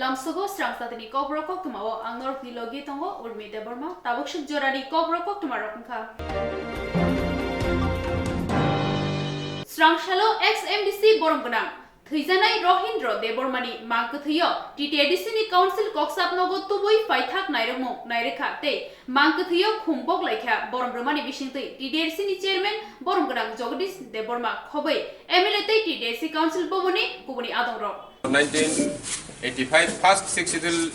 Lamsugo Strangstatini Cobra Coctumao, Angnor Pilogi Tongo, Urmi de Burma, Tabuk Jorani Cobra Coctumarokanka. Strang Shallow ex MDC Boromgana. Thizanai Rohindro de Bormani, Mankathiyo, TTDC Council Coxap Nogo Tubui, Paitak Nairamo, Naireka, Te, Mankathiyo, Kumbok Leka, Borombromani Vishinti, TTDC Chairman, Boromgrang Jogadis, de Borma, Kobe, Emilate TTDC Council Boboni, Kubuni Adoro. 1985 first successful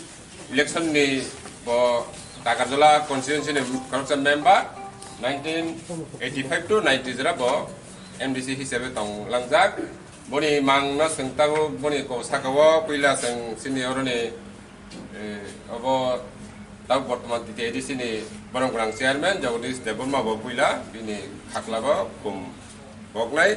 election ni bo Takarjola constituency ni corruption member 1985 to 90 jera bo MDC hisabe tong langjak boni mangna sengtago boni ko sakawo puila seng senior ni abo tau botman TTDC ni Boromgrang chairman Jagdish Deborma bo puila bini khaklago kum bognai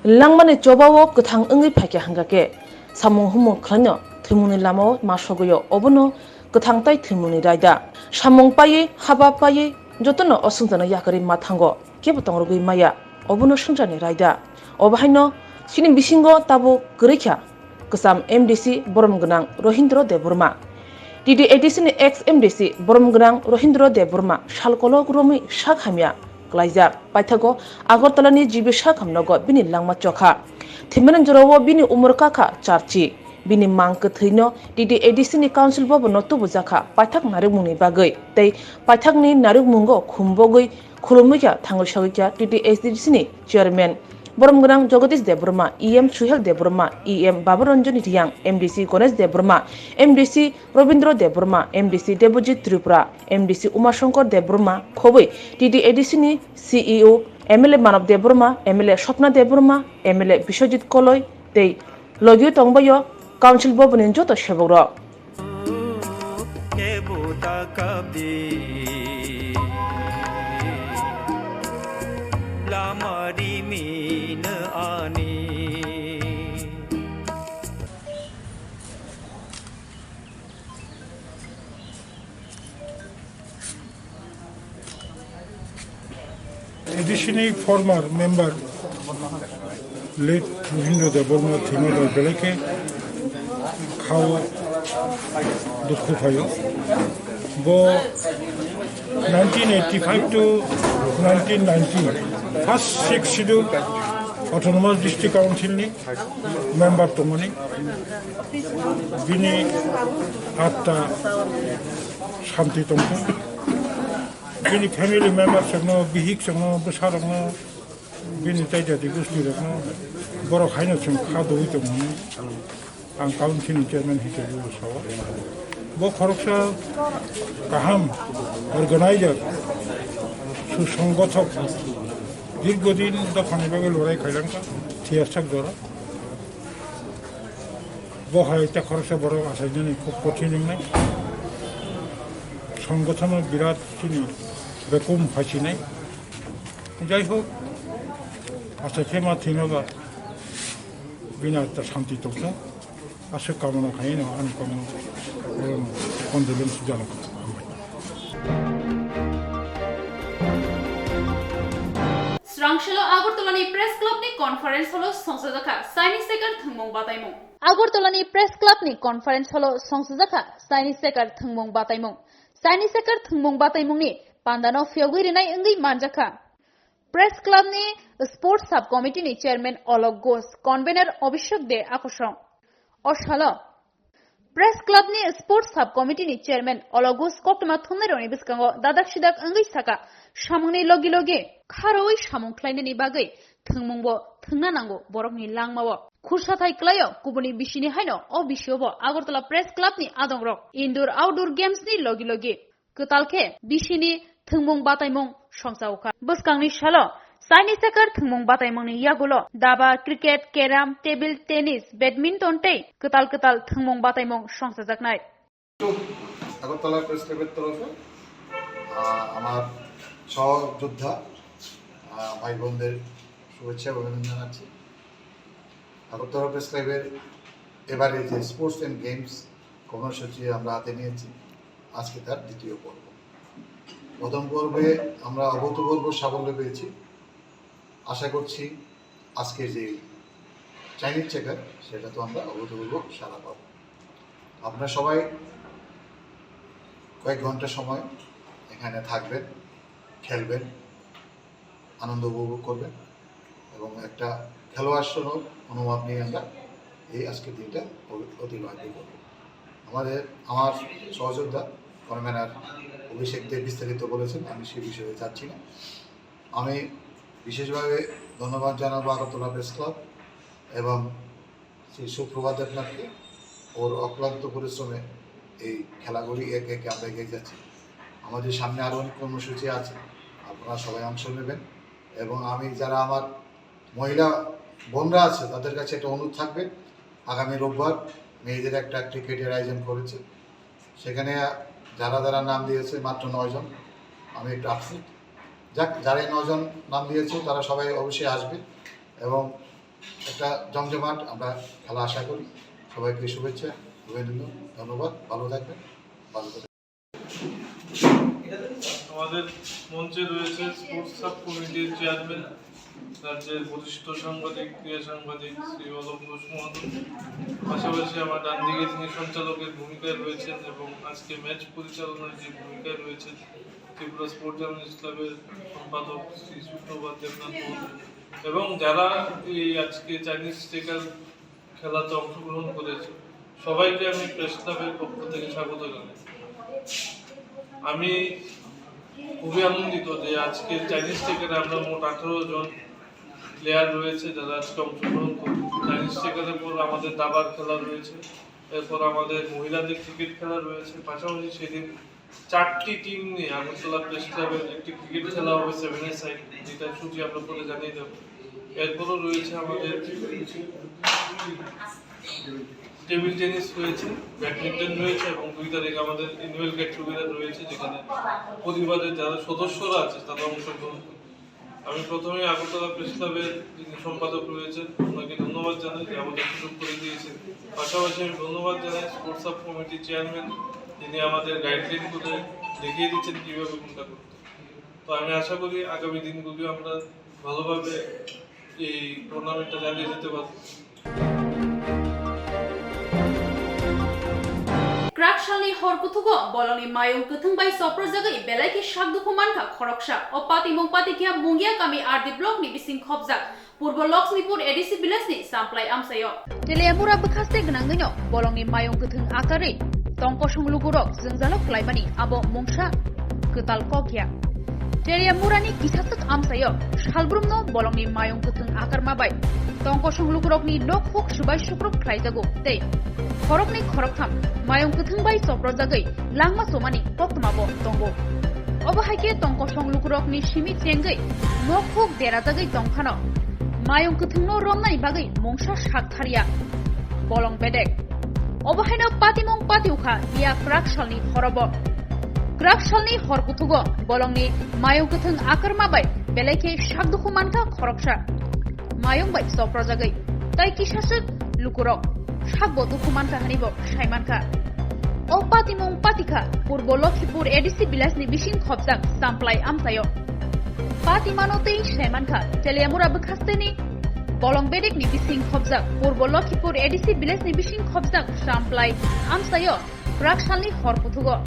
Langmane jobawo kethang engi phake hangake samung humung khlano thimuni lamao masogoyo obono kethang tai thimuni raida samung paye haba paye jotono osungjana yakari mathango kebotong rogui maya obono sungjani raida obahaino sini bisingo tabo grekha ksam MDC Boromgnang Rohindro de Burma TTDC ni ex MDC Boromgnang Rohindro de Burma shalkolo gromi shakhamya Klaijak paithago Agartala ni jibi shakhamnogo bini langma chokha thimanan jorowo bini umur kaka charchi bini mangke thino TTDC ni council bobo notu bujaka paithak narumuni bagai tei paithak ni narumungo khumbogoi khulumikya thangul shagikya TTDC ni chairman Boromgrang Jagdish Deborma EM Suhel Deborma EM Babaranjani Riang MDC Ganesh Deborma MDC Robindro Deborma MDC Debojit Tripura MDC Umashankar Deborma Khoboi TTDC ni CEO MLA Manav Deborma MLA Shopna Deborma MLA Bishojit Koloi tei logio tongbayo council bobonin joto shebogro Additionally, former member late Rohindro de Burma Thimolo Beleke Khao Dukhu Phayo Bo 1985 to 1990 first six schedule Autonomous District Council ni member Tomoni Bini Atta Shanti Tomko Bini family members sagno bihik sagno besaragno bini taida digusti ragno boro khaina chung khado huito moni ang council chairman hisabe sawa bo khoroksa kaham organizer সুসংগঠক দীর্ঘদিন দফানিভাবে লড়াই খাইলাঙ্কা থিয়ারসাক ধরা বহায় এটা খরচা বড় আসার জন্য খুব কঠিন নাই সংগঠনের বিরাট চিনি বেকুম ফাঁসি নাই যাই হোক আচ্ছা খেমা থিনবা বিনা একটা শান্তি তথ্য আসে কামনা খাই না আমি কামনা কন্ডোলেন্স জানাবো Strangshalo Agartolani Press Club ni conference holo songsojaka Saini Sekar Thungmong Bataimong Agartolani Press Club ni conference holo songsojaka Saini Sekar Thungmong Bataimong Saini Sekar Thungmong Bataimong ni pandano fiogui rinai engi manjaka Press Club ni Sports Subcommittee ni Chairman Olok Ghosh Convener Abhishek De Akoshong Oshalo Press Club ni Sports Subcommittee ni Chairman Olok Ghosh Koktuma Thunneroni Biskango Dadak Sidak engi saka Shamungni logi logi Kharoi Shamung Kleine ni bagai Thungmongbo Thungnanango Borokni Langmawo Khursathai Klayo Kubuni Bishini Haino O Bishobo Agartala Press Club ni Adongrok Indoor Outdoor Games ni logi logi Kutalke Bishini Thungmong Bataimong Shongsaoka Buskangni Shalo Saini Sekar Thungmong Bataimong ni Yagulo Daba Cricket Carom Table Tennis Badminton Tei Kutal Thungmong Bataimong Shongsajaknai Agartala Press Club তরফে আমার সহযোদ্ধা ভাই বোনদের শুভেচ্ছা অভিনন্দন জানাচ্ছি Agartala press ক্লাবের এবারে যে স্পোর্টস অ্যান্ড গেমস কর্মসূচি আমরা হাতে নিয়েছি। আজকে তার দ্বিতীয় পর্ব। প্রথম পর্বে আমরা অভূতপূর্ব সাফল্য পেয়েছি। আশা করছি আজকে যে চাইনিজ চেকার সেটা তো আমরা অভূতপূর্ব সাড়া পাবো। আপনারা সবাই কয়েক ঘন্টা সময় এখানে থাকবেন, খেলবেন, আনন্দ উপভোগ করবেন এবং একটা খেলোয়াড় সুলভ অনুভব নিয়ে আমরা এই আজকের দিনটা অতিবাহিত করব। আমার সহযোদ্ধা কনভেনার অভিষেক দেব বিস্তারিত বলেছেন, আমি সে বিষয়ে যাচ্ছি না। আমি বিশেষভাবে ধন্যবাদ জানাবো আগরতলা প্রেস ক্লাব এবং শ্রী সুপ্রভাত দেবনাথকে। ওর অক্লান্ত পরিশ্রমে এই খেলাগুলি একে একে আমরা এগিয়ে যাচ্ছি। আমাদের সামনে আরও অনেক কর্মসূচি আছে, আপনারা সবাই অংশ নেবেন। এবং আমি যারা আমার মহিলা বোনরা আছে তাদের কাছে একটা অনুরোধ থাকবে, আগামী রোববার মেয়েদের একটা ক্রিকেটের আয়োজন করেছে, সেখানে যারা নাম দিয়েছে মাত্র 9 জন। আমি একটু আপসেট, যাক যারা 9 জন নাম দিয়েছে তারা সবাই অবশ্যই আসবে এবং একটা জমজমাট আমরা খেলা আশা করি। সবাইকে শুভেচ্ছা, অভিনন্দন, ধন্যবাদ। ভালো থাকবেন, ভালো থাকবেন। আমাদের মঞ্চে রয়েছে স্পোর্টস সাব কমিটির চেয়ারম্যান, রাজ্যের বরিষ্ঠ সাংবাদিক, ক্রীড়া সাংবাদিক শ্রী অলক ঘোষ মহোদয়। পাশাপাশি আমার ডান দিকে তিনি সঞ্চালকের ভূমিকায় রয়েছেন এবং আজকে ম্যাচ পরিচালনার যে ভূমিকায় রয়েছেন ত্রিপুরা স্পোর্টস জার্নালিস্ট ক্লাবের সম্পাদক শ্রী সুপ্রভাত দেবনাথ মহোদয় এবং যারা এই আজকে চাইনিজ চেকার খেলাতে অংশগ্রহণ করেছে সবাইকে আমি প্রেস ক্লাবের পক্ষ থেকে স্বাগত জানাই। আমি খুবই আনন্দিত যে আজকে চাইনিজ চেকারে আমরা মোট 18 জন প্লেয়ার রয়েছে যারা আজকে অংশগ্রহণ করবে। চাইনিজ চেকারের পর আমাদের দাবার খেলা রয়েছে, এরপর আমাদের মহিলাদের ক্রিকেট খেলা রয়েছে, পাশাপাশি সেদিন 4টি টিম নিয়ে আগরতলা প্রেস ক্লাবের একটি ক্রিকেট খেলা হবে 7 সাইড, যেটা সূচি আমরা পরে জানিয়ে দেবো। এরপরও রয়েছে আমাদের টেবিল টেনিস রয়েছে, ব্যাডমিন্টন রয়েছে এবং 2 তারিখ আমাদের অ্যানুয়াল গেট টুগেদার রয়েছে, যেখানে পরিবারের যারা সদস্যরা আছে তারা অংশগ্রহণ করে। আমি প্রথমে আগরতলা প্রেস ক্লাবের যিনি সম্পাদক রয়েছেন ওনাকে ধন্যবাদ জানাই যে আমাদের সুযোগ করে দিয়েছেন। পাশাপাশি আমি ধন্যবাদ জানাই স্পোর্টস সাব কমিটির চেয়ারম্যান, যিনি আমাদের গাইডলাইন করে দেখিয়ে দিচ্ছেন কীভাবে কোনটা করতে। তো আমি আশা করি আগামী দিনগুলি আমরা ভালোভাবে এই টুর্নামেন্টটা চালিয়ে যেতে পারব। Krakshani Horkutugo, Boloni Mayung Kutumbai Soprozaga, Belaki Shagdukumanka, Koroksa, Opati Mumpatikia Mungia Kami Ardi Block ni Bising Kobzak, Purbo Locks Nipur Edisi Bilesni, Samplai Amsayo. Teleamura Bakaste Gnangino, Boloni Mayung Kutun Akari, Tonkosung Lugurok, Zungzalok Laimani, Abo Mungsha, Kutal Kokia. Teleamurani Kisatuk Amsayo, Shalbrumno, Boloni Mayung Kutun Akar Mabai, Tonkosung Lugurok ni Lok Hook Shubai Shukruk Klaizago, Tay. Korokni Korokam, Mayung Kutumbai Soprozagai, Langma Somani, Pokmabo, Tongo. Obahaike Tonkosong Lukurok ni Shimi Tengai, Mokuk Derazagai Tonkano, Mayung Kutumo Romnai Bagai, Mongsha Shaktaria, Bolong Bedek. Obahino Patimong Patiuka, via Krakshalni Horobo. Krakshalni Horkutugo, Bolongni, Mayung Kutun Akarmabai, Beleke Shakdukumanka Koroksha. Mayung Bai Soprozagai, Taikishasut, Lukurok. Shagbo Dukumanka Hanibo, Shaimanka. O Patimong Patika, Purbo Lokhipur Edisi Bilasni Bishin Khobzak, Samplai Amsayo. Patimanote Shaimanka, Teleamura Bukasteni, Bolong Bedek ni Bising Khobzak, Purbo Lokhipur Edisi Bilasni Bishin Khobzak, Samplai Amsayo, Krakshalni Horkutugo.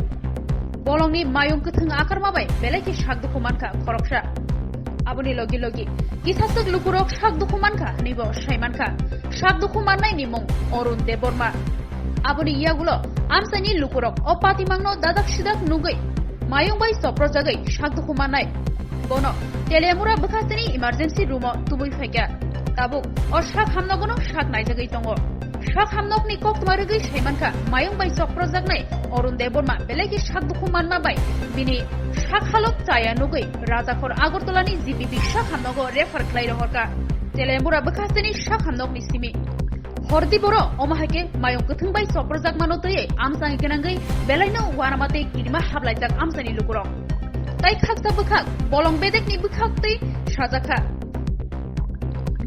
Bolong ni Mayung Kutung Akarmabai, Beleki Shagdukumanka, Koroksha. Abuni Logi, Kisasuk Lukurok Shagdukumanka, Nibo, Shaimanka, Shagdukumanai Nimong, Orun Deborma. Abuni Yagulo, Amsani Lukurok, Opatimangno, Dadak Shidak Nugai, Mayung by Soprozagai, Shagdukumanai. Bono, Teleamura Bukastani, emergency room, Tubu Feka, Tabuk, or Shak Hamnogono, Shak Naizagai Tongo. Shak Hamnok ni Kok Marigi, Shaimanka, Mayung by Soprozagnai, Orun Deborma, Beleki Shagdukumanma by Bini. Shak Halok Taya Nugai, Raza for Agortolani, ZPP Shak Hamnogo, refer Clairo Horka, Telemura Bukastani, Shak Hamnok Nisimi. Hordi Boro, Omahake, Mayung Kutumbai Soprozak Manote, Amsang Ganangai, Belaino, Waramate, Kidima Hablaitak, Amsani Lukuro. Tai Kakta Bukak, Bolong Bedek ni Bukakte, Shazaka.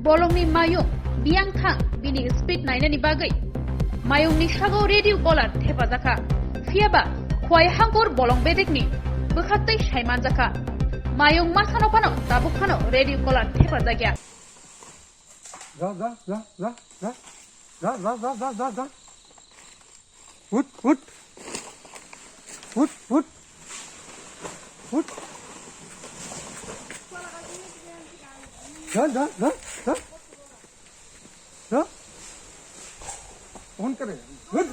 Bolong ni Mayung, Biang Kang, Bini Speed 9 ni Bagai. Mayungni sago radio collar thepajaka. Fiaba khwai hangkor bolong bedekni bukhatai saimanjaka. Mayung masano pano tabukhano radio collar thepajagya. Ra. Wood. Ra. On करे. Good.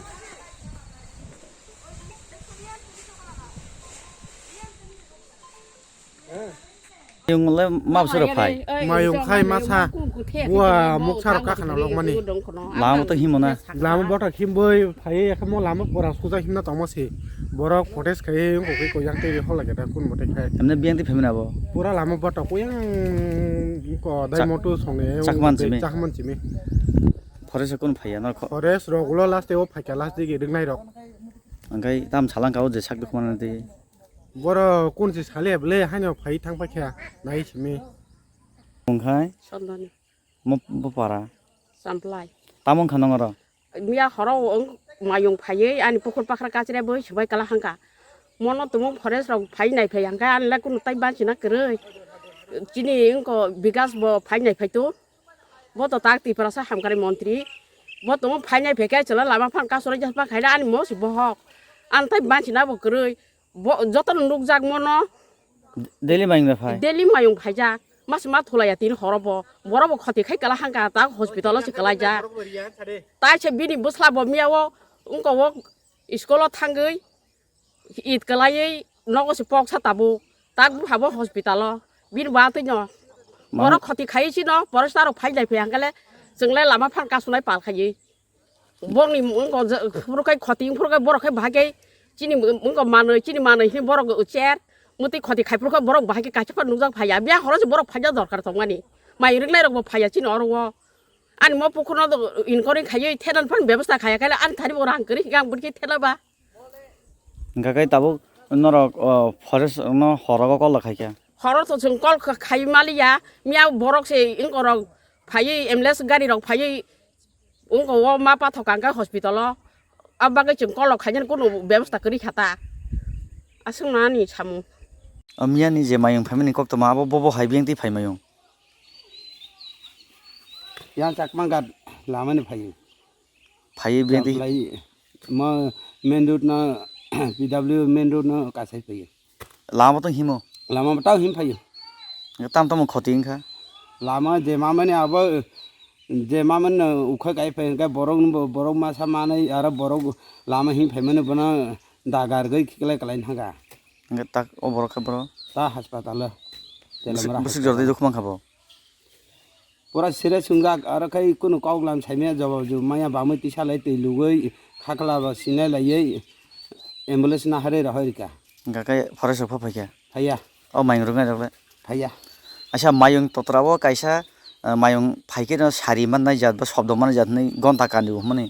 Yung le mau sửa phải Mayung khai masa. Wa muksar ka khana long mani. làm một tiếng himona Lama bota khim boi phai khamo lama bora suja himna tamasi. Bora potes khai yung ko yang te hol lage da kun mote khai. em nên biếng thì phải mình nào Pura lama bota ko yang ko dai motu songe. Chakman chimi. forest con phải nó Forest ro gulo last te o phaka last dige ding nai rok. cái tam salang cáo gì sắc được mà thì Bora kun si sale ble haino phai thang pa kha nai chimi. mong khai Sondoni một para samplai tamong khăn ngoro mia horo mayung phaye ani pokor pakra kachre boi subai kala hangka mono tumo forest rok phai nai phai hangka an la kun tai ban china krei chini ko bigas bo phai nai phai tu bo to tak ti prasa hamkari montri bo tumo phai nai phai ka chala lama phan ka sore jaspa khaida ani mo si bo hok an tai ban china bo krei bo joton luk jak mono daily buying là phải daily mayung phai jak mas mat thulaya tin horobo borobo khoti khai kala hangka ta hospital se kala ja tai che bini busla bo miawo ungko wo iskolo thangei it kalai nogo se pok sa tabu tak bu habo hospital bin ba te no boro khoti khai chi no porostar phai dai phang kale jingle lama phan ka sunai pal khai bongni ungko puro kai khoti puro kai boro khai bhage chini ungko manoi hi boro go cher muti khoti khai puro kai boro bhage ka chapa nujak phaya bia horo se boro phaja dorkar tongani mai ring lai rok bo phaya chini oro an mo pukuno inkoring khai thedan phan ব্যবস্থা khai kala an thari bo rang kri gang burki thela ba cái tabo nó forest nó horo có là khai kia horo to jung kol khai malia miao borok se inkorok phai emles gari rok phai ungko wo ma pa thokang ka hospital aba ga jung kol khai jan kono ব্যবস্থা kri khata asung na ni chamu amia ni je mayung family kok to ma bo hai biếng thì phải mayung Yang chakmangat lama ni phai. phải biếng thì Lai ma main road na PW main road na ka sai phai. làm một tiếng himo Lama tao him phai. tam tam khoti kha Lama je mama ni aba je mama na ukha kai phai ka borong ma sa ma nai ara borong lama him phai mane bana dagar gai khilai kalai naga. cái tak over khabro Ta hospital la. Telamra. bus jordi duk mang khabo Pura sire sunga ara kai kunu kawlam saime jawab ju maya bamu tisa lai te lugoi khakla ba sinai lai ambulance na hare rahoi ka. cái forest pha phải kia Phaya. oh mayung rungai rồi Phaya. আচ্ছা mayung totrawo kaisa mayung phaike no sari man nai jat ba shobdo man jat nai gonta kanu mane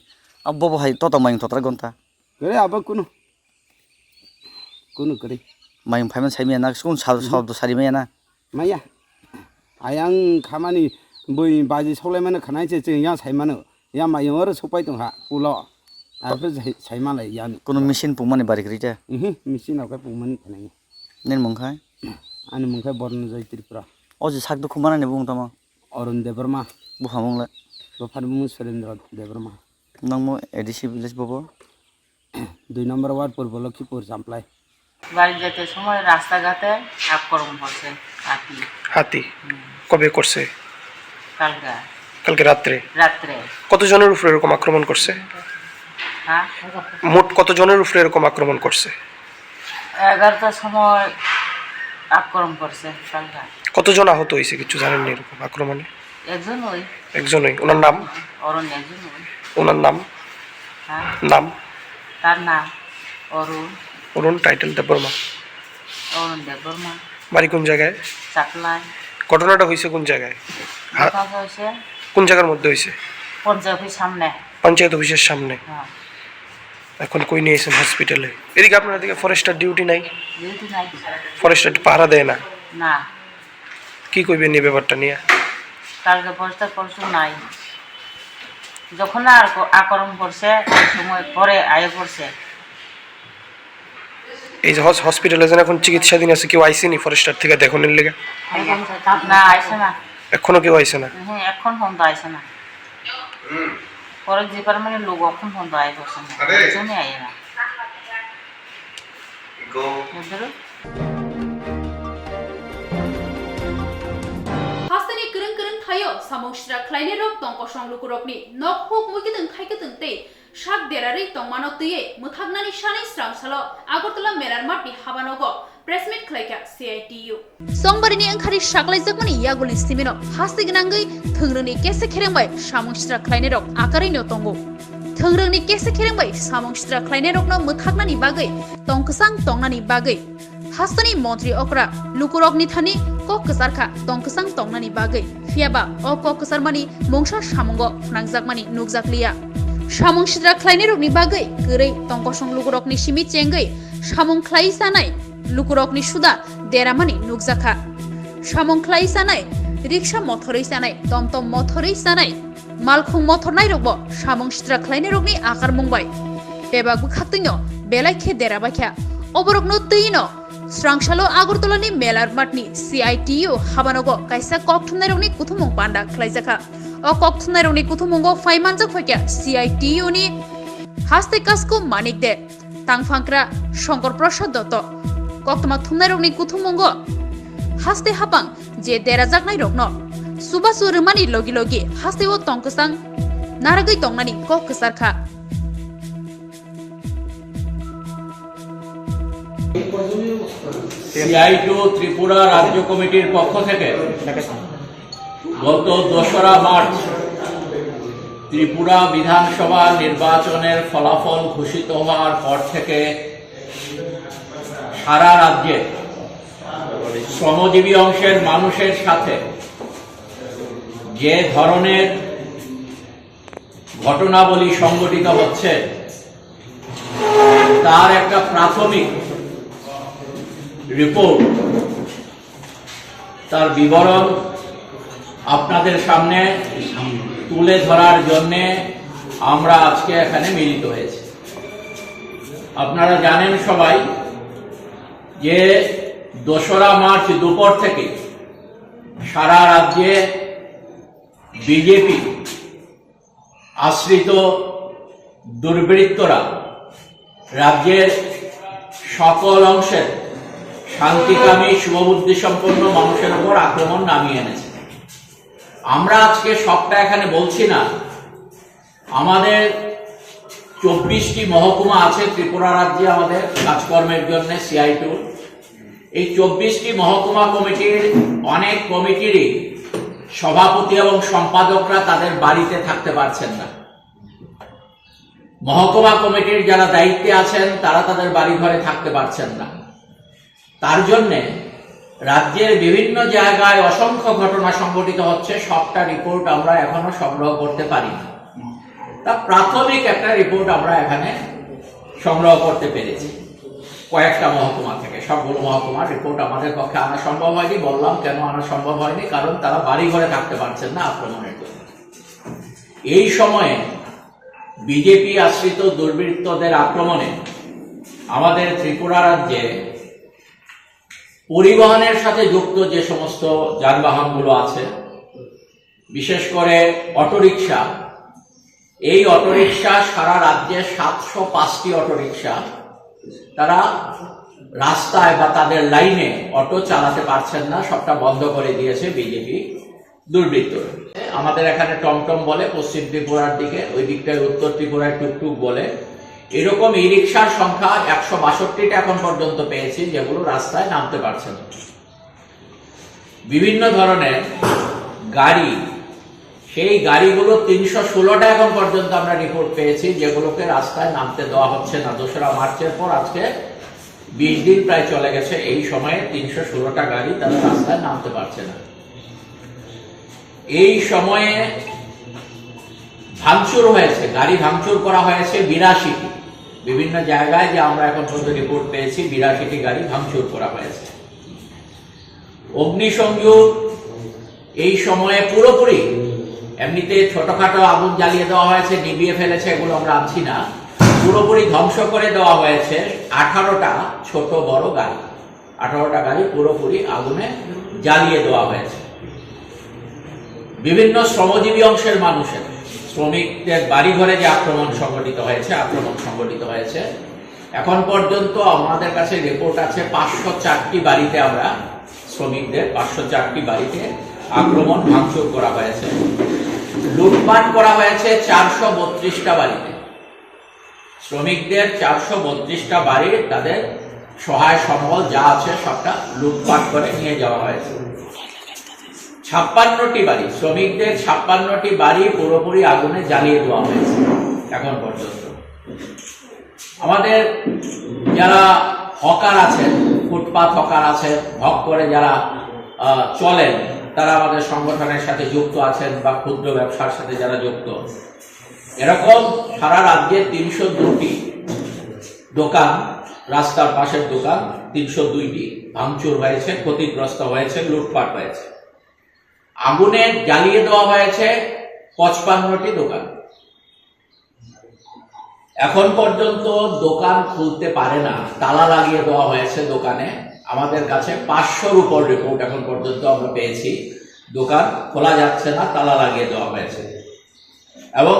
abbo bo hai to mayung totra gonta Kare aba kunu kare. mayung phaiman saimi na skun shobdo sari me na Maya. Ayang khamani boi baji solai mana khanai che che ya sai mana ya mayung ar sopai tong ha pulo. Ape sai ma lai yan. kono machine pumane bari krita Machine au ka puman thanai. nen mongkhai Ani mungkai born jai Tripura. o je sak do khumana ne bung tama Arun Devarma. bu hamong la Bapharmu Surendra Devarma. nangmo edisi village bobo 2 number word Purba Lakshmipur supply বাড়ি যেতে সময় রাস্তাঘাটে আক্রমণ করছে হাতি কবে করছে কালকে রাত্রে রাত্রে কতজনের উপরে এরকম আক্রমণ করছে হ্যাঁ মোট কতজনের উপরে এরকম আক্রমণ করছে 11টার সময় আক্রমণ করছে কালকে কতজন আহত হয়েছে কিছু জানেন না এরকম আক্রমণে একজনই ওনার নাম অরুণ একজন ওনার নাম হ্যাঁ নাম তার নাম অরুণ টাইটেল দেববর্মা অরুণ দেববর্মা বাড়ি কোন জায়গায় চাকলাই ঘটনাটা হয়েছে কোন জায়গায় হয়েছে কোন জায়গার মধ্যে হয়েছে পঞ্চায়েতের সামনে পঞ্চায়েত অফিসের সামনে হ্যাঁ এখন কই নিয়েছেন হসপিটালে এদিকে আপনার এদিকে ফরেস্টার ডিউটি নাই ডিউটি নাই ফরেস্টার পাহারা দেয় না না কি কইবেন এই ব্যাপারটা নিয়ে কালকে পরিষ্কার পরশু নাই যখন আর আক্রমণ করছে ওই সময় পরে আয় করছে। এই যে হসপিটালে যেন এখন চিকিৎসাধীন আছে, কেউ আইসেনি ফরেস্টার থেকে দেখনের লেগে? না আইসে না, এখনো কেউ আইসে না? হ্যাঁ এখন পর্যন্ত আইসে না। ফরেস্ট ডিপার্টমেন্টের লোক এখন পর্যন্ত আয় করছে না, জন্য আয় না। Hastani kereng kereng thayo samong shra khlaini rok tongko song lukurokni nok hok mugideng khaiketeng te shak derari tongmano tuye muthagnani shani sramsalo Agartala melar matni habanogo press meet khlaika CITU Songbarini angkhari shaklaijak yaguli simino hasti gnangai thungrungni kese kherengbai samong shra khlaini rok akarini tongo thungrungni kese kherengbai samong shra khlaini rokno muthagnani bagai tongkasang tongnani bagai Hastani Montri Okra, Lukurok Nithani, Kokasarka, Tonkasang Tongnani Bagai, Fiaba, O Kokasarmani, Mongsha Shamongo, Nangzakmani, Nugzaklia. Shamong Shidra Klainerokni Bagai, Gure, Tonkosong Lukurokni Shimi Chengai, Shamong Klai Sanai, Lukurokni Shuda, Deramani, Nugzaka. Shamong Klai Sanai, Riksha Motori Sanai, Tomtom Motori Sanai, Malkong Motornai Robo, Shamong Shidra Klainerokni Akar Mumbai. Bebagu Katino, Belake Derabaka, Oborokno Tino. Srangshalo Agartalani melar matni CITU habanogo kaisa kokthumnairokni kuthumung panda khlaijaka o kokthumnairokni kuthumungo faimanjak hoikya CITU ni haste kasko manik de tangphangkra Shankar Prasad Dotto koktoma thumnairokni kuthumungo haste hapang je derajaknai rokno subasu rumani logi logi haste o tongkasang naragai tongnani kokkasarkha CITU Tripura রাজ্য কমিটির পক্ষ থেকে গত ২রা March Tripura বিধানসভা নির্বাচনের ফলাফল ঘোষিত হওয়ার পর থেকে সারা রাজ্যে শ্রমজীবী অংশের মানুষের সাথে যে ধরনের ঘটনাবলী সংঘটিত হচ্ছে তার একটা প্রাথমিক রিপোর্ট, তার বিবরণ আপনাদের সামনে তুলে ধরার জন্য আমরা আজকে এখানে মিলিত হয়েছি। আপনারা জানেন সবাই যে ২রা মার্চ দুপুর থেকে সারা রাজ্যে বিজেপি আশ্রিত দুর্বৃত্তরা রাজ্যের সকল অংশের শান্তিকামী শুভবুদ্ধি সম্পন্ন মানুষের উপর আক্রমণ নামিয়ে এনেছে। আমরা আজকে সবটা এখানে বলছি না, আমাদের ২৪টি মহকুমা আছে ত্রিপুরা রাজ্যে আমাদের কাজকর্মের জন্য CITU। এই ২৪টি মহকুমা কমিটির অনেক কমিটিরই সভাপতি এবং সম্পাদকরা তাদের বাড়িতে থাকতে পারছেন না। মহকুমা কমিটির যারা দায়িত্বে আছেন তারা তাদের বাড়ি ঘরে থাকতে পারছেন না। তার জন্যে রাজ্যের বিভিন্ন জায়গায় অসংখ্য ঘটনা সংঘটিত হচ্ছে, সবটা রিপোর্ট আমরা এখনো সংগ্রহ করতে পারি না। তা প্রাথমিক একটা রিপোর্ট আমরা এখানে সংগ্রহ করতে পেরেছি কয়েকটা মহকুমা থেকে। সবগুলো মহকুমার রিপোর্ট আমাদের পক্ষে আনা সম্ভব হয়নি। বললাম কেন আনা সম্ভব হয়নি, কারণ তারা বাড়ি ঘরে থাকতে পারছেন না আক্রমণের জন্য। এই সময়ে বিজেপি আশ্রিত দুর্বৃত্তদের আক্রমণে আমাদের ত্রিপুরা রাজ্যে পরিবহনের সাথে যুক্ত যে সমস্ত যানবাহনগুলো আছে, বিশেষ করে অটোরিকশা, এই অটোরিকশা সারা রাজ্যে ৭০৫টি অটোরিকশা তারা রাস্তায় বা তাদের লাইনে অটো চালাতে পারছেন না, সবটা বন্ধ করে দিয়েছে বিজেপি দুর্বৃত্তরা। আমাদের এখানে টমটম বলে পশ্চিম ত্রিপুরার দিকে, ওই দিকটায় উত্তর ত্রিপুরায় টুকটুক বলে। এরকম ই রিক্সার সংখ্যা ১৬২টা এখন পর্যন্ত পেয়েছি যেগুলো রাস্তায় নামতে পারছে না। বিভিন্ন ধরনের গাড়ি, সেই গাড়িগুলো ৩১৬টা এখন পর্যন্ত আমরা রিপোর্ট পেয়েছি যেগুলোকে রাস্তায় নামতে দেওয়া হচ্ছে না। ২রা মার্চের পর আজকে ২০ দিন প্রায় চলে গেছে, এই সময়ে ৩১৬টা গাড়ি তারা রাস্তায় নামতে পারছে না। এই সময়ে ভাঙচুর হয়েছে, গাড়ি ভাঙচুর করা হয়েছে ৮২টি। বিভিন্ন জায়গায় যে আমরা এখন পর্যন্ত রিপোর্ট পেয়েছি ৮২টি গাড়ি ভাঙচুর করা হয়েছে। অগ্নিসংযোগ এই সময়ে পুরোপুরি এমনিতে ছোটখাটো আগুন জ্বালিয়ে দেওয়া হয়েছে, নিভিয়ে ফেলেছে, এগুলো আমরা আনছি না। পুরোপুরি ধ্বংস করে দেওয়া হয়েছে 18টা ছোট বড় গাড়ি। 18টা গাড়ি পুরোপুরি আগুনে জ্বালিয়ে দেওয়া হয়েছে। বিভিন্ন শ্রমজীবী অংশের মানুষের, শ্রমিকদের বাড়িঘরে যে আক্রমণ সংঘটিত হয়েছে। এখন পর্যন্ত আমাদের কাছে রিপোর্ট আছে 504টি বাড়িতে আমরা শ্রমিকদের 504টি বাড়িতে আক্রমণ ভাঙচুর করা হয়েছে। লুটপাট করা হয়েছে 432টা বাড়িতে। শ্রমিকদের 432টা বাড়ি, তাদের সহায় সম্বল যা আছে সবটা লুটপাট করে নিয়ে যাওয়া হয়েছে। 56টি বাড়ি, শ্রমিকদের 56টি বাড়ি পুরোপুরি আগুনে জ্বালিয়ে দেওয়া হয়েছে এখন পর্যন্ত। আমাদের যারা হকার আছেন, ফুটপাথ হকার আছেন, হক করে যারা চলেন, তারা আমাদের সংগঠনের সাথে যুক্ত আছেন বা ক্ষুদ্র ব্যবসার সাথে যারা যুক্ত, এরকম সারা রাজ্যে 302টি দোকান, রাস্তার পাশের দোকান 302টি ভাঙচুর হয়েছে, ক্ষতিগ্রস্ত হয়েছে, লুটপাট হয়েছে। আগুনে জ্বালিয়ে দেওয়া হয়েছে 55টি দোকান। এখন পর্যন্ত দোকান খুলতে পারে না, তালা লাগিয়ে দেওয়া হয়েছে দোকানে। আমাদের কাছে 500-র উপর রিপোর্ট এখন পর্যন্ত আমরা পেয়েছি, দোকান খোলা যাচ্ছে না, তালা লাগিয়ে দেওয়া হয়েছে। এবং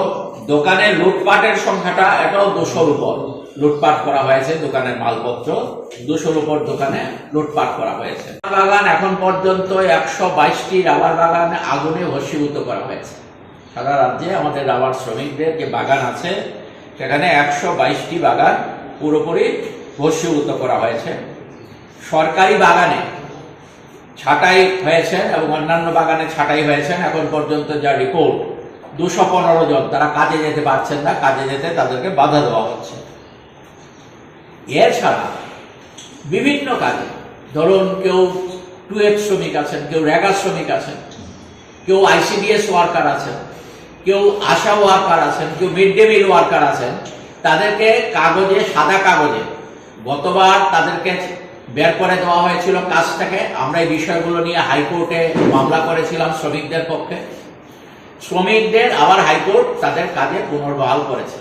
দোকানে লুটপাটের সংখ্যাটা এটাও 200-র উপর লুটপাট করা হয়েছে। দোকানের মালপত্র 200-র উপর দোকানে লুটপাট করা হয়েছে। বাগান এখন পর্যন্ত 122টি রাবার বাগান আগুনে ভস্মীভূত করা হয়েছে। সারা রাজ্যে আমাদের রাবার শ্রমিকদের যে বাগান আছে সেখানে 122টি বাগান পুরোপুরি ভস্মীভূত করা হয়েছে। সরকারি বাগানে ছাঁটাই হয়েছেন এবং অন্যান্য বাগানে ছাঁটাই হয়েছেন। এখন পর্যন্ত যা রিপোর্ট 215 জন, তারা কাজে যেতে পারছেন না, কাজে যেতে তাদেরকে বাধা দেওয়া হচ্ছে। এছাড়া বিভিন্ন কাজে, ধরুন কেউ টুয়েট শ্রমিক আছেন, কেউ রেগা শ্রমিক আছেন, কেউ ICDS ওয়ার্কার আছেন, কেউ আশা ওয়ার্কার আছেন, কেউ মিড ডে মিল ওয়ার্কার আছেন, তাদেরকে কাগজে, সাদা কাগজে গতবার তাদেরকে বের করে দেওয়া হয়েছিল কাজ থেকে। আমরা এই বিষয়গুলো নিয়ে হাইকোর্টে মামলা করেছিলাম শ্রমিকদের পক্ষে। শ্রমিকদের আবার হাইকোর্ট তাদের কাজে পুনর্বহাল করেছে।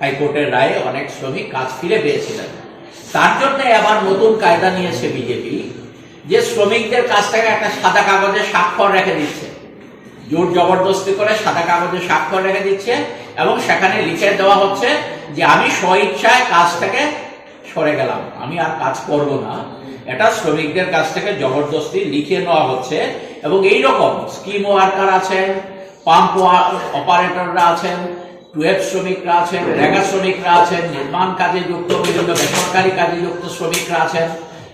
হাইকোর্টের রায়ে অনেক শ্রমিক কাজ ফিরে পেয়েছিলেন। তার জন্য আবার নতুন কায়দা নিয়েছে বিজেপি, যে শ্রমিকদের কাছ থেকে একটা সাদা কাগজে স্বাক্ষর রেখে দিচ্ছে, জোর জবরদস্তি করে সাদা কাগজে স্বাক্ষর রেখে দিচ্ছে এবং সেখানে লিখে দেওয়া হচ্ছে যে আমি স্বইচ্ছায় কাজ থেকে সরে গেলাম, আমি আর কাজ করব না। এটা শ্রমিকদের কাছ থেকে জবরদস্তি লিখে নেওয়া হচ্ছে। এবং এইরকম স্কিম ওয়ার্কার আছেন, পাম্প অপারেটররা আছেন, টুয়েট শ্রমিকরা আছেন, রেগা শ্রমিকরা আছেন, নির্মাণ কাজে যুক্ত, বিভিন্ন বেসরকারি কাজে যুক্ত শ্রমিকরা আছেন,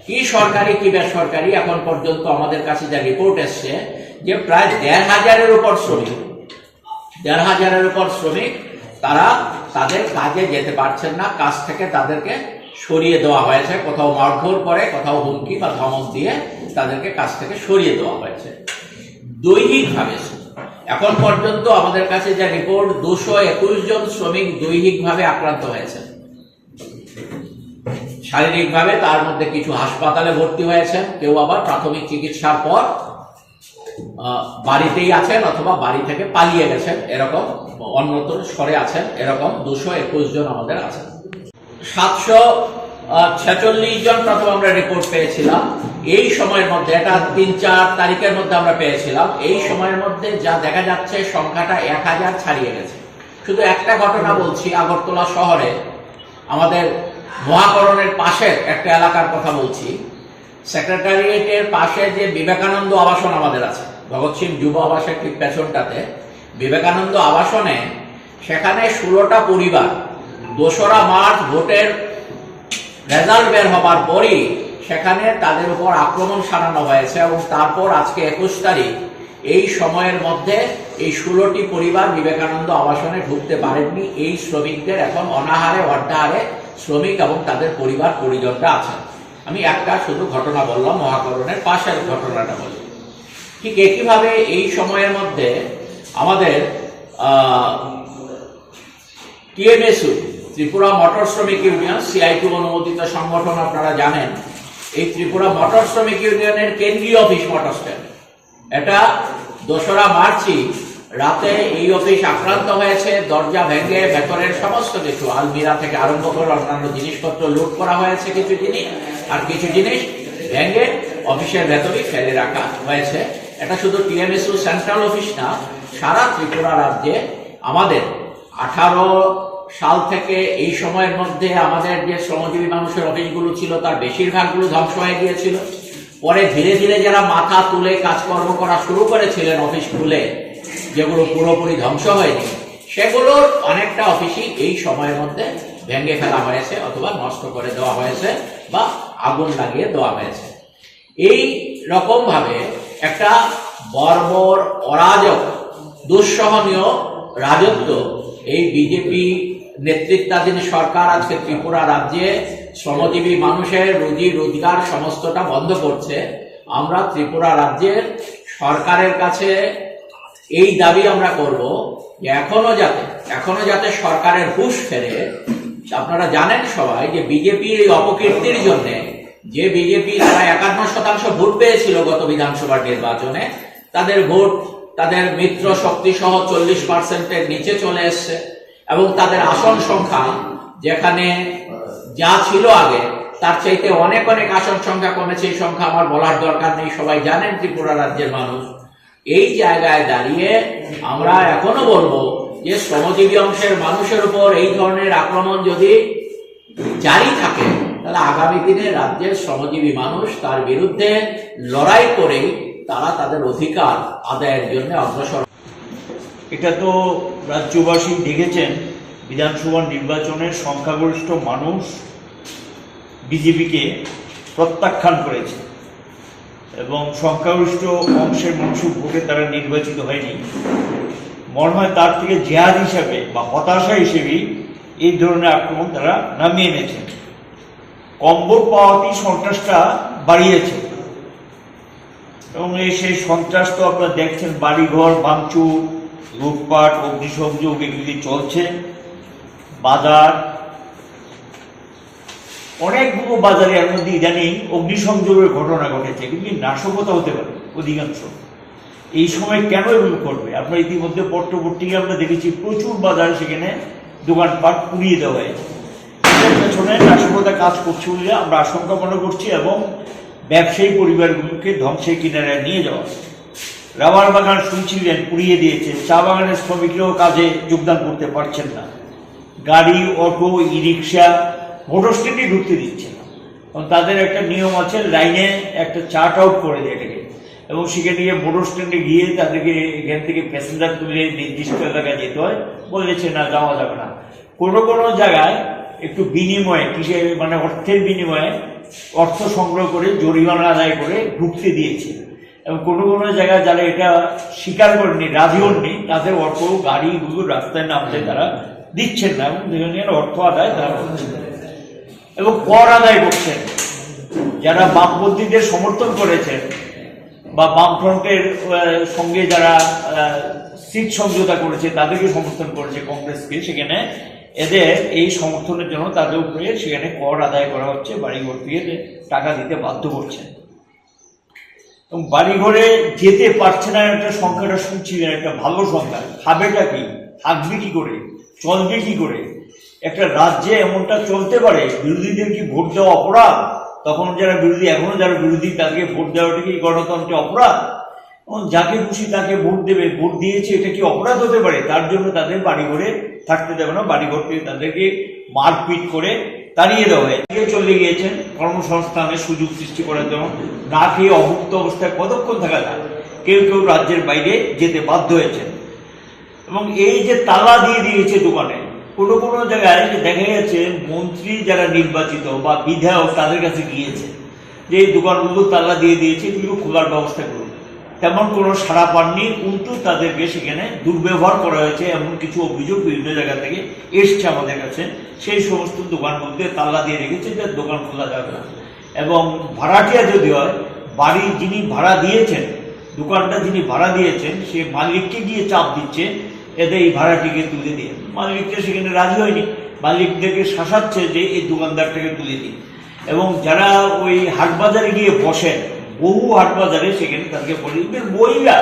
কি সরকারি কি বেসরকারি। এখন পর্যন্ত আমাদের কাছে যা রিপোর্ট এসছে যে প্রায় 1,500-এর উপর শ্রমিক, 1,500-এর উপর শ্রমিক তারা তাদের কাজে যেতে পারছেন না, কাজ থেকে তাদেরকে সরিয়ে দেওয়া হয়েছে। কোথাও মারধর করে, কোথাও হুমকি বা ধমক দিয়ে তাদেরকে কাজ থেকে সরিয়ে দেওয়া হয়েছে। দৈহিকভাবে এখন পর্যন্ত আমাদের কাছে যা রিপোর্ট, 221 জন শ্রমিক দৈহিকভাবে আক্রান্ত হয়েছে শারীরিকভাবে। তার মধ্যে কিছু হাসপাতালে ভর্তি হয়েছেন, কেউ আবার প্রাথমিক চিকিৎসার পর বাড়িতেই আছেন অথবা বাড়ি থেকে পালিয়ে গেছেন, এরকম অন্যত্র সরে আছেন, এরকম 221 জন আমাদের আছেন। 746 জন প্রথম আমরা রিপোর্ট পেয়েছিলাম এই সময়ের মধ্যে, এটা 3-4 তারিখের মধ্যে আমরা পেয়েছিলাম। এই সময়ের মধ্যে যা দেখা যাচ্ছে সংখ্যাটা 1000 ছাড়িয়ে গেছে। শুধু একটা ঘটনা বলছি, আগরতলা শহরে আমাদের মহাকরণের পাশের একটা এলাকার কথা বলছি। সেক্রেটারিয়েটের পাশে যে বিবেকানন্দ আবাসন আমাদের আছে, ভগৎ সিং যুব আবাসের ঠিক পেছনটাতে বিবেকানন্দ আবাসনে, সেখানে 16টা পরিবার 2রা মার্চ ভোটের রেজাল্ট বের হবার পরই সেখানে তাদের উপর আক্রমণ সানানো হয়েছে এবং তারপর আজকে 21 তারিখ, এই সময়ের মধ্যে এই 16টি পরিবার বিবেকানন্দ আবাসনে ঢুকতে পারেননি। এই শ্রমিকদের এখন অনাহারে অর্ধাহারে শ্রমিক এবং তাদের পরিবার পরিজনরা আছেন। আমি একটা শুধু ঘটনা বললাম, মহাকরণের পাশের ঘটনাটা বলি। ঠিক একইভাবে এই সময়ের মধ্যে আমাদের TMSU, ত্রিপুরা মোটর শ্রমিক ইউনিয়ন, CIT অনুমোদিত সংগঠন, আপনারা জানেন। এই ত্রিপুরা মোটর শ্রমিক ইউনিয়নের কেন্দ্রীয় অফিস মোটর স্ট্যান্ড, এটা 2রা মার্চই রাতে এই অফিস আক্রান্ত হয়েছে, দরজা ভেঙে ভেতরের সমস্ত কিছু আলমিরা থেকে আরম্ভ করে অন্যান্য জিনিসপত্র লুট করা হয়েছে, কিছু জিনিস আর কিছু জিনিস ভেঙে অফিসের ভেতরেই ফেলে রাখা হয়েছে। এটা শুধু টিএমএসইউ সেন্ট্রাল অফিস না, সারা ত্রিপুরা রাজ্যে আমাদের 18 সাল থেকে এই সময়ের মধ্যে আমাদের যে শ্রমজীবী মানুষের অফিসগুলো ছিল তার বেশিরভাগগুলো ধ্বংস হয়ে গিয়েছিল। পরে ধীরে ধীরে যারা মাথা তুলে কাজকর্ম করা শুরু করেছিলেন অফিস খুলে, যেগুলো পুরোপুরি ধ্বংস হয়নি, সেগুলোর অনেকটা অফিসই এই সময়ের মধ্যে ভেঙে ফেলা হয়েছে অথবা নষ্ট করে দেওয়া হয়েছে বা আগুন লাগিয়ে দেওয়া হয়েছে। এই রকম ভাবে একটা বর্বর অরাজক দুঃসহনীয় রাজত্ব এই বিজেপি নেতৃত্বাধীন সরকার আজকে ত্রিপুরা রাজ্যে শ্রমজীবী মানুষের রুজি রোজগার সমস্তটা বন্ধ করছে। আমরা ত্রিপুরা রাজ্যের সরকারের কাছে এই দাবি আমরা করব যে এখনো যাতে সরকারের হুঁশ ফেরে। আপনারা জানেন সবাই যে বিজেপির এই অপকীর্তির জন্য, যে বিজেপি তারা 51% ভোট পেয়েছিল গত বিধানসভা নির্বাচনে, তাদের ভোট তাদের মিত্র শক্তি সহ 40%-এর নিচে চলে এসছে এবং তাদের আসন সংখ্যা যেখানে যা ছিল আগে তার চাইতে অনেক অনেক আসন সংখ্যা কমেছে। এই সংখ্যা আমার বলার দরকার নেই, সবাই জানেন ত্রিপুরা রাজ্যের মানুষ। এই জায়গায় দাঁড়িয়ে আমরা এখনো বলবো যে শ্রমজীবী অংশের মানুষের উপর এই ধরনের আক্রমণ যদি জারি থাকে, তাহলে আগামী দিনে রাজ্যের শ্রমজীবী মানুষ তার বিরুদ্ধে লড়াই করেই তারা তাদের অধিকার আদায়ের জন্য অগ্রসর। এটা তো রাজ্যবাসী দেখেছেন, বিধানসভা নির্বাচনের সংখ্যাগরিষ্ঠ মানুষ বিজেপিকে প্রত্যাখ্যান করেছে এবং সংখ্যাগরিষ্ঠ অংশের মানুষের ভোটে তারা নির্বাচিত হয়নি। মনে হয় তার থেকে জেহাদ হিসাবে বা হতাশা হিসেবেই এই ধরনের আক্রমণ তারা নামিয়ে এনেছে। কম ভোট পাওয়াতেই সন্ত্রাসটা বাড়িয়েছে এবং সেই সন্ত্রাস তো আপনারা দেখছেন, বাড়িঘর ভাঙচুর, লুটপাট, অগ্নিসংযোগ এগুলি চলছে। বাজার, অনেকগুলো বাজারে এর মধ্যে ইদানিং অগ্নিসংযোগের ঘটনা ঘটেছে, কিন্তু নাশকতা হতে পারে অধিকাংশ। এই সময় কেন এগুলো করবে? আমরা ইতিমধ্যে পট্টপট্টিকে আমরা দেখেছি প্রচুর বাজারে সেখানে দোকানপাট পুড়িয়ে দেওয়া হয়েছে। এটার পেছনে নাশকতা কাজ করছে বলে আমরা আশঙ্কা মনে করছি এবং ব্যবসায়ী পরিবারগুলোকে ধ্বংসের কিনারায় নিয়ে যাওয়া। রাবার বাগান শুনছিলেন পুড়িয়ে দিয়েছে, চা বাগানের শ্রমিকরাও কাজে যোগদান করতে পারছেন না। গাড়ি, অটো, ই রিক্সা মোটর স্ট্যান্ডে ঢুকতে দিচ্ছে না, কারণ তাদের একটা নিয়ম আছে, লাইনে একটা চার্ট আউট করে দেয় এটাকে, এবং সেখানে গিয়ে মোটর স্ট্যান্ডে গিয়ে তাদেরকে এখান থেকে প্যাসেঞ্জার তুলে নির্দিষ্ট এলাকায় যেতে হয়, বলেছে না যাওয়া যাবে না। কোনো কোনো জায়গায় একটু বিনিময়ে, কিসের মানে অর্থের বিনিময়ে অর্থ সংগ্রহ করে জরিমানা আদায় করে ঢুকতে দিয়েছে। এবং কোনো কোনো জায়গায় যারা এটা স্বীকার করেননি, রাজি হননি, তাদের অর্থ গাড়িগুলো রাস্তায় নামতে তারা দিচ্ছেন না এবং অর্থ আদায় তারা করছেন এবং কর আদায় করছেন। যারা বামপন্থীদের সমর্থন করেছেন বা বামফ্রন্টের সঙ্গে যারা সিট সমঝোতা করেছে তাদেরকে সমর্থন করেছে, কংগ্রেসকে, সেখানে এদের এই সমর্থনের জন্য তাদের উপরে সেখানে কর আদায় করা হচ্ছে, বাড়িঘর থেকে টাকা দিতে বাধ্য করছেন এবং বাড়িঘরে যেতে পারছে না। একটা সংখ্যাটা শুনছিলেন, একটা ভালো সংখ্যা। খাবেটা কি, থাকবে কি করে, চলবে কি করে? একটা রাজ্যে এমনটা চলতে পারে? বিরোধীদের কি ভোট দেওয়া অপরাধ? তখন যারা বিরোধী, এখনো যারা বিরোধী, তাদেরকে ভোট দেওয়াটা কি গণতন্ত্রে অপরাধ? এবং যাকে খুশি তাকে ভোট দেবে, ভোট দিয়েছে, এটা কি অপরাধ হতে পারে? তার জন্য তাদের বাড়িঘরে থাকতে দেবে না, বাড়িঘর থেকে তাদেরকে মারপিট করে তাড়িয়ে দেওয়া হয়। চলে গিয়েছেন কর্মসংস্থানের সুযোগ সৃষ্টি করার জন্য, না খেয়ে অভুক্ত অবস্থায় কতক্ষণ থাকা যায়। কেউ কেউ রাজ্যের বাইরে যেতে বাধ্য হয়েছেন এবং এই যে তালা দিয়ে দিয়েছে দোকানে, কোনো কোনো জায়গায় দেখা গেছে মন্ত্রী যারা নির্বাচিত বা বিধায়ক তাদের কাছে গিয়েছে যে এই দোকানগুলো তালা দিয়ে দিয়েছে, এগুলো খোলার ব্যবস্থা করুন। তেমন কোনো সাড়া পাননি, কিন্তু তাদেরকে সেখানে দুর্ব্যবহার করা হয়েছে, এমন কিছু অভিযোগ বিভিন্ন জায়গা থেকে এসছে আমাদের কাছে। সেই সমস্ত দোকানগুলোতে তালা দিয়ে রেখেছে যে দোকান খোলা যাবে না। এবং ভাড়াটিয়া যদি হয়, বাড়ি যিনি ভাড়া দিয়েছেন, দোকানটা যিনি ভাড়া দিয়েছেন, সে মালিককে গিয়ে চাপ দিচ্ছে এদের এই ভাড়াটিকে তুলে দিয়ে। মালিকটা সেখানে রাজি হয়নি, মালিকদেরকে শাসাচ্ছে যে এই দোকানদারটাকে তুলে দিন। এবং যারা ওই হাটবাজারে গিয়ে বসেন, বহু হাটবাজারে, সেখানে তাদেরকে বলি মহিলা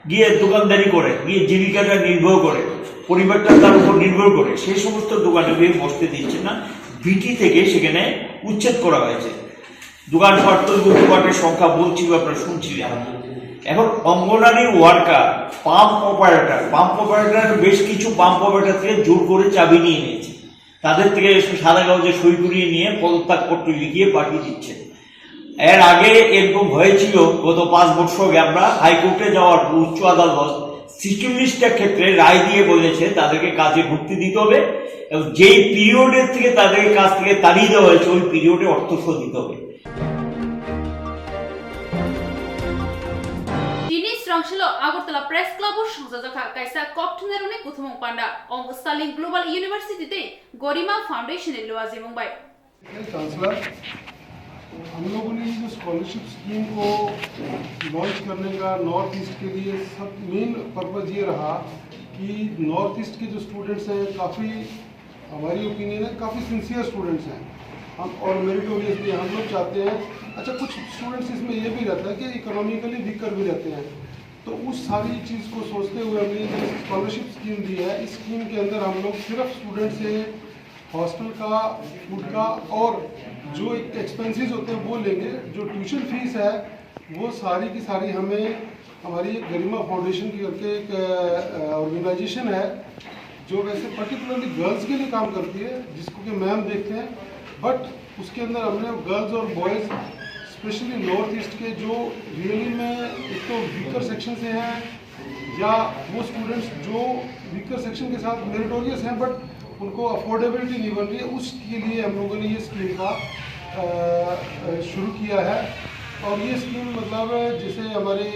গিয়ে দোকানদারি করে, গিয়ে জীবিকাটা নির্ভর করে, পরিবারটা তার উপর নির্ভর করে, সেই সমস্ত দোকানে গিয়ে বসতে দিচ্ছে না। ভিটি থেকে সেখানে উচ্ছেদ করা হয়েছে। দোকানপাট তো দোকানের সংখ্যা বলছি, আপনারা শুনছিলেন। এখন অঙ্গনারী ওয়ার্কার, পাম্প অপারেটর বেশ কিছু পাম্প অপারেটর থেকে জোর করে চাবি নিয়ে নিয়েছে, তাদের থেকে সাদা কাগজে সই করিয়ে নিয়ে পদত্যাগপত্র লিখিয়ে পাঠিয়ে দিচ্ছে। এর আগে এরকম হয়েছিল, গত 5 বছর আগে আমরা হাইকোর্টে যাওয়ার উচ্চ আদালত 46টা ক্ষেত্রে রায় দিয়ে বলেছে তাদেরকে কাজে ঢুকতে দিতে হবে এবং যেই পিরিয়ডের থেকে তাদেরকে কাজ থেকে তাড়িয়ে দেওয়া হয়েছে ওই পিরিয়ডে অর্থ শোধ দিতে হবে। Strangshelo Agartala Press Club or Shangzadaka Kaisa Koptunerone Kuthumong Panda on Stalin Global University Day Gorima Foundation in Loazi Mumbai. Chancellor, हम लोगों ने जो स्कॉलरशिप स्कीम को लॉन्च करने का नॉर्थ ईस्ट के लिए सब मेन पर्पज़ ये रहा कि नॉर्थ ईस्ट के जो स्टूडेंट्स हैं काफ़ी, हमारी ओपिनियन है, काफ़ी सिंसियर स्टूडेंट्स हैं हम, और मेरिटोरियस भी। हम लोग चाहते हैं, अच्छा कुछ स्टूडेंट्स इसमें ये भी रहता है कि इकोनॉमिकली वीकर भी रहते हैं, तो उस सारी चीज़ को सोचते हुए हमने जो स्कॉलरशिप स्कीम दी है, इस स्कीम के अंदर हम लोग सिर्फ स्टूडेंट से हॉस्टल का, फूड का और जो एक्सपेंसेस होते हैं वो लेंगे। जो ट्यूशन फीस है वो सारी की सारी हमें, हमारी एक गरिमा फाउंडेशन की करके एक ऑर्गेनाइजेशन है जो वैसे पर्टिकुलरली गर्ल्स के लिए काम करती है, जिसको कि मैम देखते हैं, बट उसके अंदर हमने गर्ल्स और बॉयज़ स्पेशली नॉर्थ ईस्ट के जो रियली में एक तो वीकर सेक्शन से हैं या वो स्टूडेंट्स जो वीकर सेक्शन के साथ मेरिटोरियस हैं बट उनको अफोर्डेबिलिटी नहीं बन रही है, उसके लिए हम लोगों ने ये स्कीम का शुरू किया है। और ये स्कीम मतलब जैसे हमारे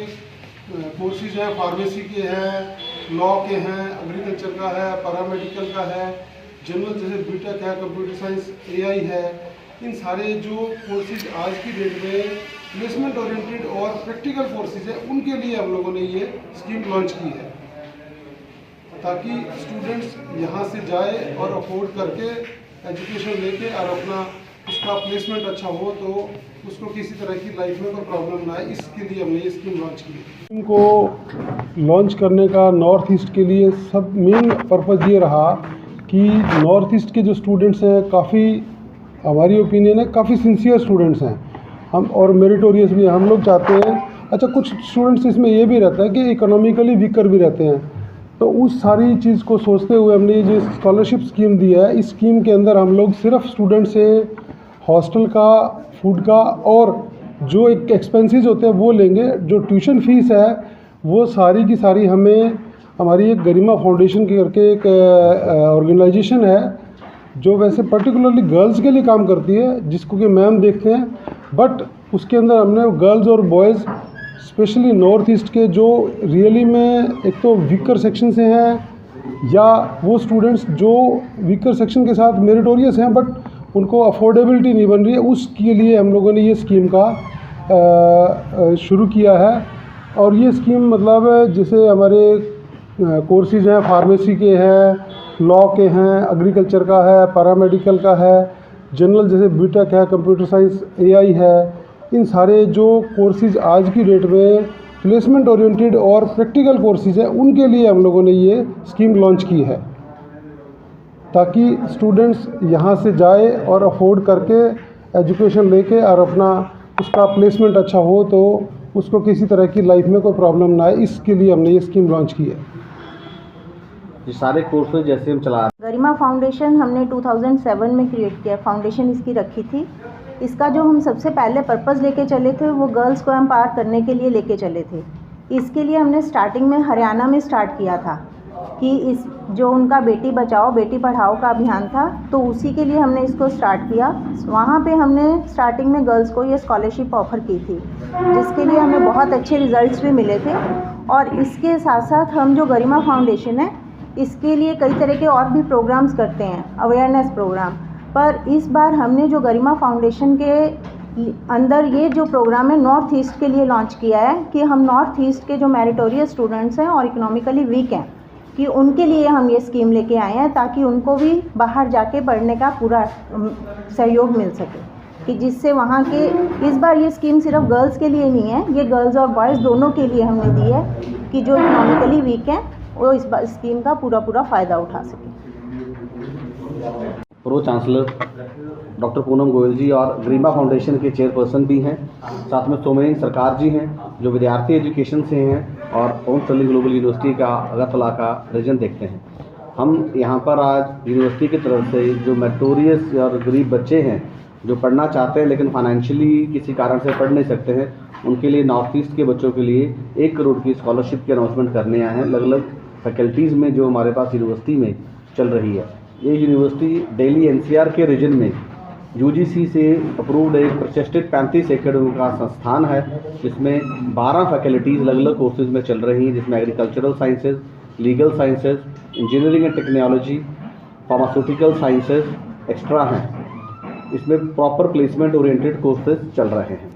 कोर्सेज हैं, फार्मेसी के हैं, लॉ के हैं, एग्रीकल्चर का है, पैरामेडिकल का है, जनरल जैसे बीटेक है, कंप्यूटर साइंस, AI है, इन सारे जो कोर्सेज आज की डेट में प्लेसमेंट ओरिएंटेड और प्रैक्टिकल कोर्सेज है, उनके लिए हम लोगों ने ये स्कीम लॉन्च की है ताकि स्टूडेंट्स यहाँ से जाए और अफोर्ड करके एजुकेशन लेके और अपना उसका प्लेसमेंट अच्छा हो तो उसको किसी तरह की लाइफ में कोई प्रॉब्लम ना आए, इसके लिए हमने ये स्कीम लॉन्च की है। स्कीम को लॉन्च करने का नॉर्थ ईस्ट के लिए सब मेन पर्पज़ ये रहा कि नॉर्थ ईस्ट के जो स्टूडेंट्स हैं काफ़ी, हमारी ओपिनियन है, काफ़ी सिंसियर स्टूडेंट्स हैं हम, और मेरिटोरियस भी हैं। हम लोग चाहते हैं, अच्छा कुछ स्टूडेंट्स इसमें ये भी रहता है कि इकोनॉमिकली वीकर भी रहते हैं, तो उस सारी चीज़ को सोचते हुए हमने जो स्कॉलरशिप स्कीम दी है, इस स्कीम के अंदर हम लोग सिर्फ स्टूडेंट से हॉस्टल का, फूड का और जो एक एक्सपेंसेस होते हैं वो लेंगे। जो ट्यूशन फीस है वो सारी की सारी हमें, हमारी एक गरिमा फाउंडेशन की करके एक ऑर्गेनाइजेशन है जो वैसे पर्टिकुलरली गर्ल्स के लिए काम करती है, जिसको कि मैम देखते हैं, बट उसके अंदर हमने गर्ल्स और बॉयज़ स्पेशली नॉर्थ ईस्ट के जो रियली में एक तो वीकर सेक्शन से हैं या वो स्टूडेंट्स जो वीकर सेक्शन के साथ मेरिटोरियस हैं बट उनको अफोर्डेबिलिटी नहीं बन रही है, उसके लिए हम लोगों ने ये स्कीम का शुरू किया है। और ये स्कीम मतलब जैसे हमारे कोर्सेज हैं, फार्मेसी के हैं, लॉ के हैं, एग्रीकल्चर का है, पैरामेडिकल का है, जनरल जैसे बीटेक है, कंप्यूटर साइंस, AI है, इन सारे जो कोर्सेज आज की डेट में प्लेसमेंट ओरिएंटेड और प्रैक्टिकल कोर्सेज हैं, उनके लिए हम लोगों ने ये स्कीम लॉन्च की है ताकि स्टूडेंट्स यहाँ से जाए और अफोर्ड करके एजुकेशन लेके और अपना उसका प्लेसमेंट अच्छा हो तो उसको किसी तरह की लाइफ में कोई प्रॉब्लम ना आए, इसके लिए हमने ये स्कीम लॉन्च की है। ये सारे कोर्सेज जैसे हम चला, गरिमा फाउंडेशन हमने 2007 में क्रिएट किया, फाउंडेशन इसकी रखी थी। इसका जो हम सबसे पहले पर्पज़ लेके चले थे वो गर्ल्स को एम्पावर करने के लिए लेके चले थे। इसके लिए हमने स्टार्टिंग में हरियाणा में स्टार्ट किया था कि इस जो उनका बेटी बचाओ बेटी पढ़ाओ का अभियान था, तो उसी के लिए हमने इसको स्टार्ट किया। वहाँ पे हमने स्टार्टिंग में गर्ल्स को ये स्कॉलरशिप ऑफ़र की थी, जिसके लिए हमें बहुत अच्छे रिजल्ट्स भी मिले थे। और इसके साथ साथ हम जो गरिमा फाउंडेशन है इसके लिए कई तरह के और भी प्रोग्राम्स करते हैं, अवेयरनेस प्रोग्राम। पर इस बार हमने जो गरिमा फाउंडेशन के अंदर ये जो प्रोग्राम है नॉर्थ ईस्ट के लिए लॉन्च किया है कि हम नॉर्थ ईस्ट के जो मेरिटोरियस स्टूडेंट्स हैं और इकोनॉमिकली वीक हैं कि उनके लिए हम ये स्कीम लेके आए हैं ताकि उनको भी बाहर जाके पढ़ने का पूरा सहयोग मिल सके। कि जिससे वहाँ के इस बार ये स्कीम सिर्फ गर्ल्स के लिए नहीं है, ये गर्ल्स और बॉयज़ दोनों के लिए हमने दी है कि जो इकोनॉमिकली वीक हैं वो इस स्कीम का पूरा फ़ायदा उठा सकें। Pro chancellor doctor Poonam Goyal ji और ग्रीमा फाउंडेशन के चेयरपर्सन भी हैं, साथ में सोमेन सरकार जी हैं जो विद्यार्थी एजुकेशन से हैं और ओम स्टर्लिंग ग्लोबल यूनिवर्सिटी का अगरतला का रीजन देखते हैं। हम यहाँ पर आज यूनिवर्सिटी की तरफ से जो मेरिटोरियस और गरीब बच्चे हैं जो पढ़ना चाहते हैं लेकिन फाइनेंशियली किसी कारण से पढ़ नहीं सकते हैं, उनके लिए नॉर्थ ईस्ट के बच्चों के लिए 1 करोड़ की स्कॉलरशिप की अनाउंसमेंट करने आए हैं अलग अलग फैकल्टीज़ में जो हमारे पास यूनिवर्सिटी में चल रही है। ये यूनिवर्सिटी दिल्ली NCR के रीजन में UGC से अप्रूव्ड एक प्रतिष्ठित 35 एकड़ का संस्थान है जिसमें 12 फैकल्टीज़ अलग अलग कोर्सेज में चल रही हैं, जिसमें agricultural sciences, legal sciences, engineering and technology, pharmaceutical sciences extra हैं। इसमें प्रॉपर प्लेसमेंट ओरिएंटेड कोर्सेज चल रहे हैं।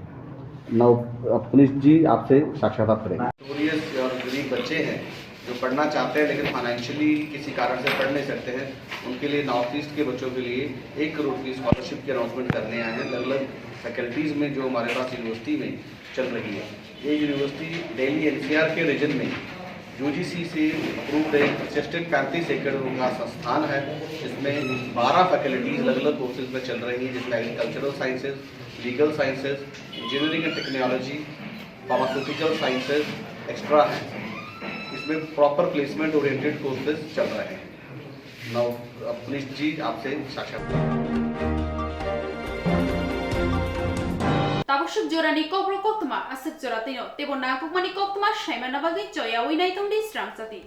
नव पुनीश जी आपसे साक्षात्कार करेंगे। मेरिटोरियस और गरीब बच्चे हैं जो पढ़ना चाहते हैं लेकिन फाइनेंशियली किसी कारण से पढ़ नहीं सकते हैं, उनके लिए नॉर्थ ईस्ट के बच्चों के लिए 1 करोड़ की स्कॉलरशिप की अनाउंसमेंट करने आए हैं अलग अलग फैकल्टीज़ में जो हमारे पास यूनिवर्सिटी में चल रही है। ये यूनिवर्सिटी दिल्ली NCR के रीजन में UGC से अप्रूव्ड एक प्रतिष्ठित 35 एकड़ का संस्थान है जिसमें 12 फैकल्टीज़ अलग अलग कोर्सेज में चल रही हैं, जिसमें agricultural sciences, legal sciences, engineering and technology, pharmaceutical sciences extra हैं। इसमें प्रॉपर प्लेसमेंट ओरिएंटेड कोर्सेज चल रहे हैं। नव पुनीश जी आपसे साक्षात्कार। Tabusuk jorani kobro koktuma asik joratino tebo na kukmani koktuma shaimana bagi joya winai tongdi strang sati.